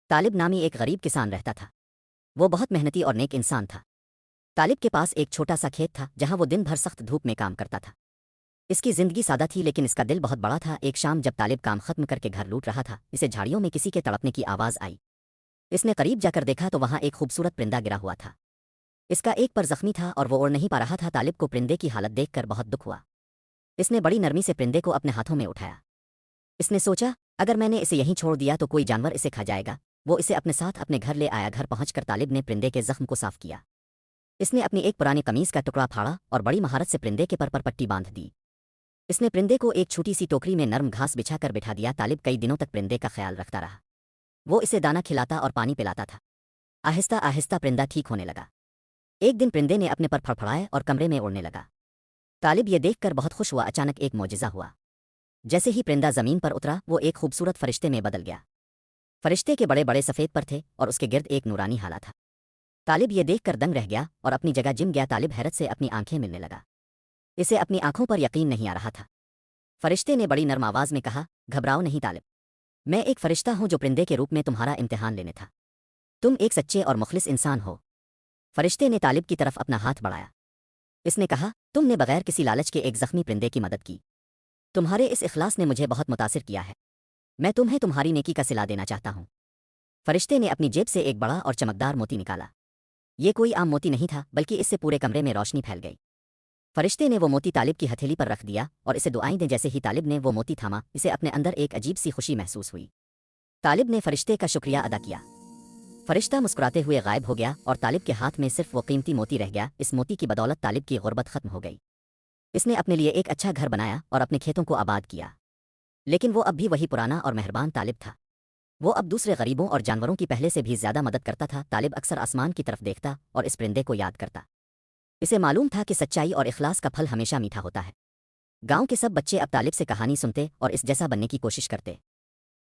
طالب نامی ایک غریب کسان رہتا تھا۔ وہ بہت محنتی اور نیک انسان تھا۔ طالب کے پاس ایک چھوٹا سا کھیت تھا جہاں وہ دن بھر سخت دھوپ میں کام کرتا تھا۔ اس کی زندگی سادہ تھی لیکن اس کا دل بہت بڑا تھا۔ ایک شام جب طالب کام ختم کر کے گھر لوٹ رہا تھا، اسے جھاڑیوں میں کسی کے تڑپنے کی آواز آئی۔ اس نے قریب جا کر دیکھا تو وہاں ایک خوبصورت پرندہ گرا ہوا تھا۔ اس کا ایک پر زخمی تھا اور وہ اڑ نہیں پا رہا تھا۔ طالب کو پرندے کی حالت دیکھ کر بہت دکھ ہوا۔ اس نے بڑی نرمی سے پرندے کو اپنے ہاتھوں میں اٹھایا۔ اس نے سوچا، اگر میں نے اسے یہیں چھوڑ دیا تو کوئی جانور اسے کھا جائے گا۔ وہ اسے اپنے ساتھ اپنے گھر لے آیا۔ گھر پہنچ کر طالب نے پرندے کے زخم کو صاف کیا۔ اس نے اپنی ایک پرانی قمیض کا ٹکڑا پھاڑا اور بڑی مہارت سے پرندے کے پر پٹی باندھ دی۔ اس نے پرندے کو ایک چھوٹی سی ٹوکری میں نرم گھاس بچھا کر بٹھا دیا۔ طالب کئی دنوں تک پرندے کا خیال رکھتا رہا۔ وہ اسے دانہ کھلاتا اور پانی پلاتا تھا۔ آہستہ آہستہ پرندہ ٹھیک ہونے لگا۔ ایک دن پرندے نے اپنے پر پھڑپھڑائے اور کمرے میں اڑنے لگا۔ طالب یہ دیکھ کر بہت خوش ہوا۔ اچانک ایک معجزہ ہوا۔ جیسے ہی پرندہ زمین پر اترا، وہ ایک خوبصورت فرشتے میں بدل گیا۔ فرشتے کے بڑے بڑے سفید پر تھے اور اس کے گرد ایک نورانی ہالہ تھا۔ طالب یہ دیکھ کر دنگ رہ گیا اور اپنی جگہ جم گیا۔ طالب حیرت سے اپنی آنکھیں ملنے لگا۔ اسے اپنی آنکھوں پر یقین نہیں آ رہا تھا۔ فرشتے نے بڑی نرم آواز میں کہا، گھبراؤ نہیں طالب، میں ایک فرشتہ ہوں جو پرندے کے روپ میں تمہارا امتحان لینے تھا۔ تم ایک سچے اور مخلص انسان ہو۔ فرشتے نے طالب کی طرف اپنا ہاتھ بڑھایا۔ اس نے کہا، تم نے بغیر کسی لالچ کے ایک زخمی پرندے کی مدد کی۔ تمہارے اس اخلاص نے مجھے بہت متاثر کیا ہے۔ میں تمہیں تمہاری نیکی کا صلہ دینا چاہتا ہوں۔ فرشتے نے اپنی جیب سے ایک بڑا اور چمکدار موتی نکالا۔ یہ کوئی عام موتی نہیں تھا بلکہ اس سے پورے کمرے میں روشنی پھیل گئی۔ فرشتے نے وہ موتی طالب کی ہتھیلی پر رکھ دیا اور اسے دعائیں دیں۔ جیسے ہی طالب نے وہ موتی تھاما، اسے اپنے اندر ایک عجیب سی خوشی محسوس ہوئی۔ طالب نے فرشتے کا شکریہ ادا کیا۔ فرشتہ مسکراتے ہوئے غائب ہو گیا اور طالب کے ہاتھ میں صرف وہ قیمتی موتی رہ گیا۔ اس موتی کی بدولت طالب کی غربت ختم ہو گئی۔ اس نے اپنے لیے ایک اچھا گھر بنایا اور اپنے کھیتوں کو آباد کیا۔ لیکن وہ اب بھی وہی پرانا اور مہربان طالب تھا۔ وہ اب دوسرے غریبوں اور جانوروں کی پہلے سے بھی زیادہ مدد کرتا تھا۔ طالب اکثر آسمان کی طرف دیکھتا اور اس پرندے کو یاد کرتا۔ اسے معلوم تھا کہ سچائی اور اخلاص کا پھل ہمیشہ میٹھا ہوتا ہے۔ گاؤں کے سب بچے اب طالب سے کہانی سنتے اور اس جیسا بننے کی کوشش کرتے۔